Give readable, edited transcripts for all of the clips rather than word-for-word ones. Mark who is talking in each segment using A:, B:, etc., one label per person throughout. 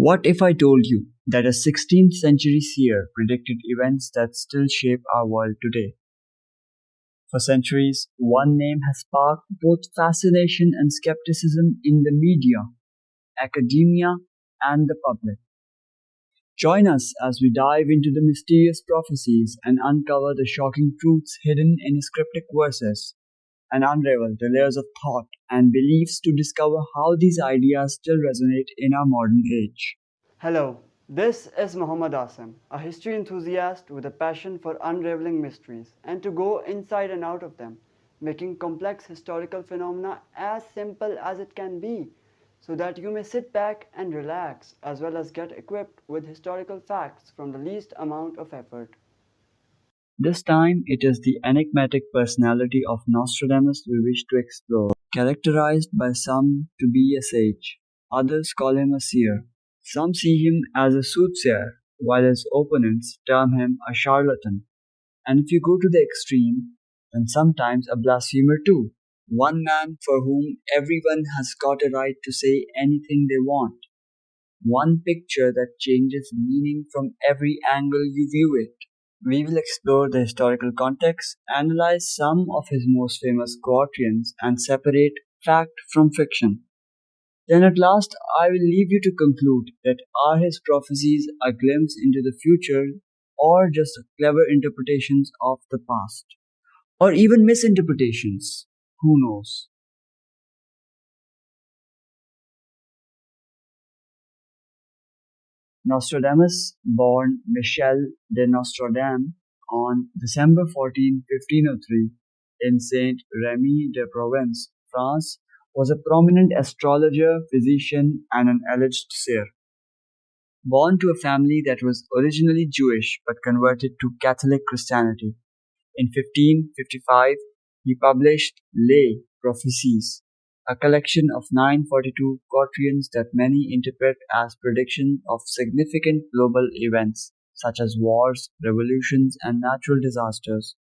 A: What if I told you that a 16th century seer predicted events that still shape our world today? For centuries, one name has sparked both fascination and skepticism in the media, academia, and the public. Join us as we dive into the mysterious prophecies and uncover the shocking truths hidden in his cryptic verses, and unravel the layers of thought and beliefs to discover how these ideas still resonate in our modern age.
B: Hello, this is Muhammad Asim, a history enthusiast with a passion for unraveling mysteries and to go inside and out of them, making complex historical phenomena as simple as it can be, so that you may sit back and relax as well as get equipped with historical facts from the least amount of effort.
A: This time, it is the enigmatic personality of Nostradamus we wish to explore. Characterized by some to be a sage, others call him a seer. Some see him as a soothsayer, while his opponents term him a charlatan. And if you go to the extreme, then sometimes a blasphemer too. One man for whom everyone has got a right to say anything they want. One picture that changes meaning from every angle you view it. We will explore the historical context, analyze some of his most famous quatrains, and separate fact from fiction. Then at last, I will leave you to conclude that are his prophecies a glimpse into the future or just clever interpretations of the past? Or even misinterpretations? Who knows? Nostradamus, born Michel de Nostradam on December 14, 1503, in Saint Remy de Provence, France, was a prominent astrologer, physician, and an alleged seer. Born to a family that was originally Jewish but converted to Catholic Christianity, in 1555 he published Les Prophéties, a collection of 942 quatrains that many interpret as predictions of significant global events such as wars, revolutions, and natural disasters.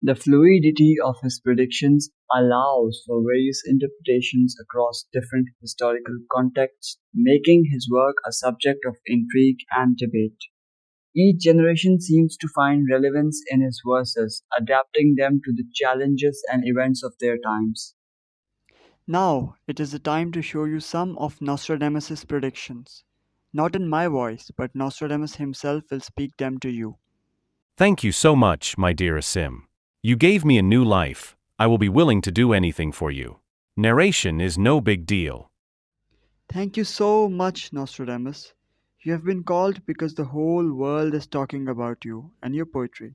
A: The fluidity of his predictions allows for various interpretations across different historical contexts, making his work a subject of intrigue and debate. Each generation seems to find relevance in his verses, adapting them to the challenges and events of their times.
B: Now it is the time to show you some of Nostradamus' predictions. Not in my voice, but Nostradamus himself will speak them to you.
C: Thank you so much, my dear Asim. You gave me a new life. I will be willing to do anything for you. Narration is no big deal.
B: Thank you so much, Nostradamus. You have been called because the whole world is talking about you and your poetry.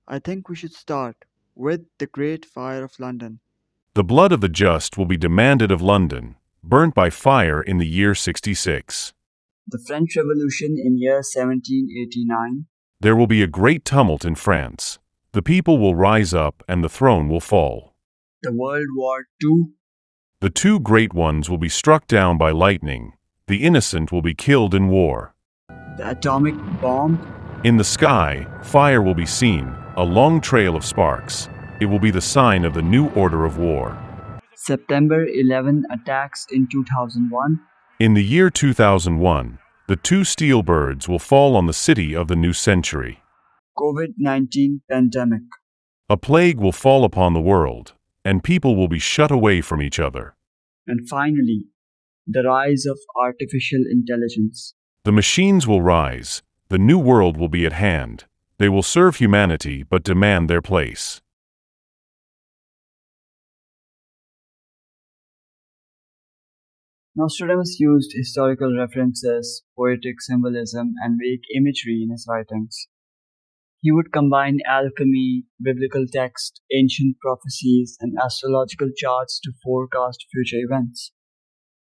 B: I think we should start with the Great Fire of London.
D: The blood of the just will be demanded of London, burnt by fire in the year 66.
A: The French Revolution in year 1789.
D: There will be a great tumult in France. The people will rise up and the throne will fall.
A: The World War II.
D: The two great ones will be struck down by lightning. The innocent will be killed in war.
A: The atomic bomb.
D: In the sky, fire will be seen, a long trail of sparks. It will be the sign of the new order of war.
A: September 11 attacks in 2001.
D: In the year 2001, the two steel birds will fall on the city of the new century.
A: COVID-19 pandemic.
D: A plague will fall upon the world, and people will be shut away from each other.
A: And finally, the rise of artificial intelligence.
D: The machines will rise. The new world will be at hand. They will serve humanity but demand their place.
A: Nostradamus used historical references, poetic symbolism, and vague imagery in his writings. He would combine alchemy, biblical text, ancient prophecies, and astrological charts to forecast future events.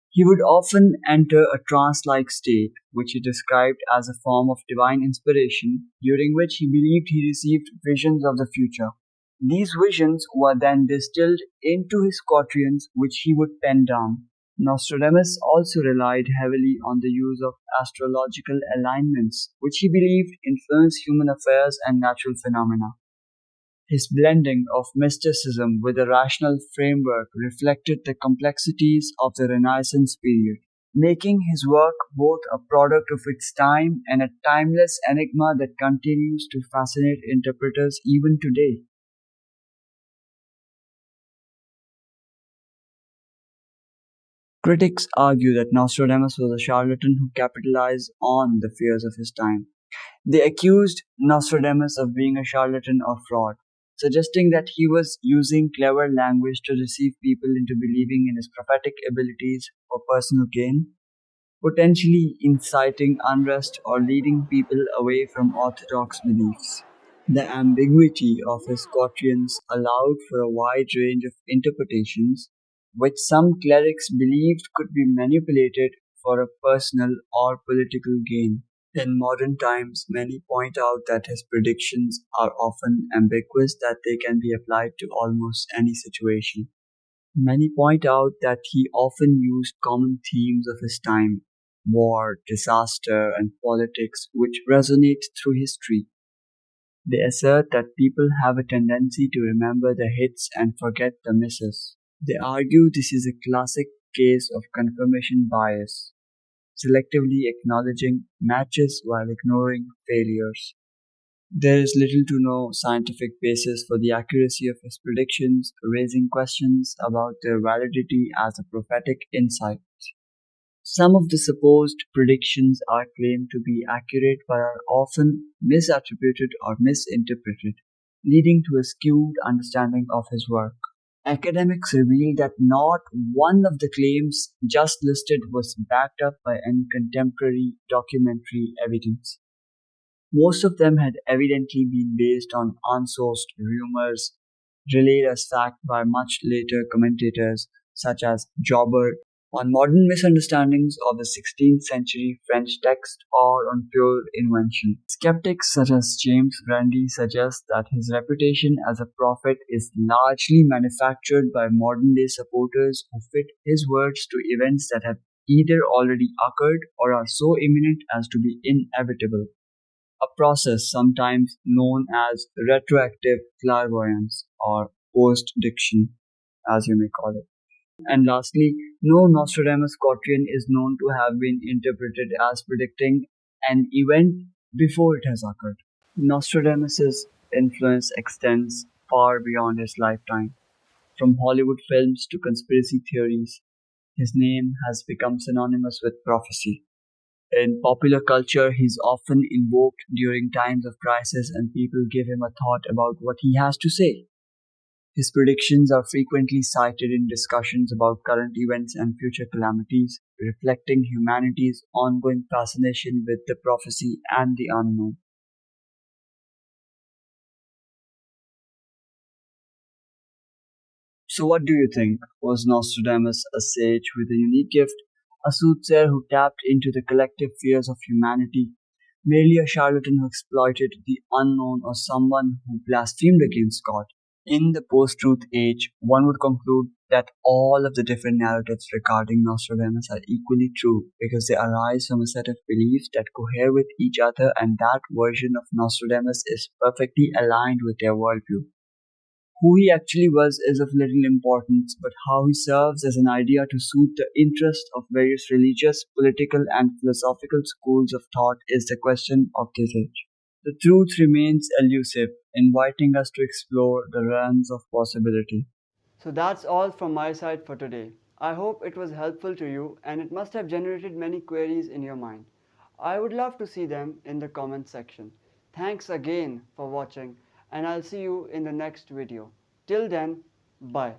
A: He would often enter a trance-like state, which he described as a form of divine inspiration, during which he believed he received visions of the future. These visions were then distilled into his quatrains, which he would pen down. Nostradamus also relied heavily on the use of astrological alignments, which he believed influence human affairs and natural phenomena. His blending of mysticism with a rational framework reflected the complexities of the Renaissance period, making his work both a product of its time and a timeless enigma that continues to fascinate interpreters even today. Critics argue that Nostradamus was a charlatan who capitalized on the fears of his time. They accused Nostradamus of being a charlatan or fraud, suggesting that he was using clever language to deceive people into believing in his prophetic abilities for personal gain, potentially inciting unrest or leading people away from orthodox beliefs. The ambiguity of his quatrains allowed for a wide range of interpretations, which some clerics believed could be manipulated for a personal or political gain. In modern times, many point out that his predictions are often ambiguous, that they can be applied to almost any situation. Many point out that he often used common themes of his time: war, disaster, and politics, which resonate through history. They assert that people have a tendency to remember the hits and forget the misses. They argue this is a classic case of confirmation bias, selectively acknowledging matches while ignoring failures. There is little to no scientific basis for the accuracy of his predictions, raising questions about their validity as a prophetic insight. Some of the supposed predictions are claimed to be accurate but are often misattributed or misinterpreted, leading to a skewed understanding of his work. Academics reveal that not one of the claims just listed was backed up by any contemporary documentary evidence. Most of them had evidently been based on unsourced rumors, relayed as fact by much later commentators such as Jobber, on modern misunderstandings of the 16th century French text, or on pure invention. Skeptics such as James Randi suggest that his reputation as a prophet is largely manufactured by modern day supporters who fit his words to events that have either already occurred or are so imminent as to be inevitable, a process sometimes known as retroactive clairvoyance or post-diction, as you may call it. And lastly, no Nostradamus quatrain is known to have been interpreted as predicting an event before it has occurred. Nostradamus's influence extends far beyond his lifetime. From Hollywood films to conspiracy theories, his name has become synonymous with prophecy. In popular culture, he is often invoked during times of crisis, and people give him a thought about what he has to say. His predictions are frequently cited in discussions about current events and future calamities, reflecting humanity's ongoing fascination with the prophecy and the unknown. So, what do you think? Was Nostradamus a sage with a unique gift, a soothsayer who tapped into the collective fears of humanity, merely a charlatan who exploited the unknown, or someone who blasphemed against God? In the post truth age, one would conclude that all of the different narratives regarding Nostradamus are equally true because they arise from a set of beliefs that cohere with each other, and that version of Nostradamus is perfectly aligned with their worldview. Who he actually was is of little importance, but how he serves as an idea to suit the interests of various religious, political, and philosophical schools of thought is the question of this age. The truth remains elusive, inviting us to explore the realms of possibility.
B: So that's all from my side for today. I hope it was helpful to you and it must have generated many queries in your mind. I would love to see them in the comment section. Thanks again for watching and I'll see you in the next video. Till then, bye.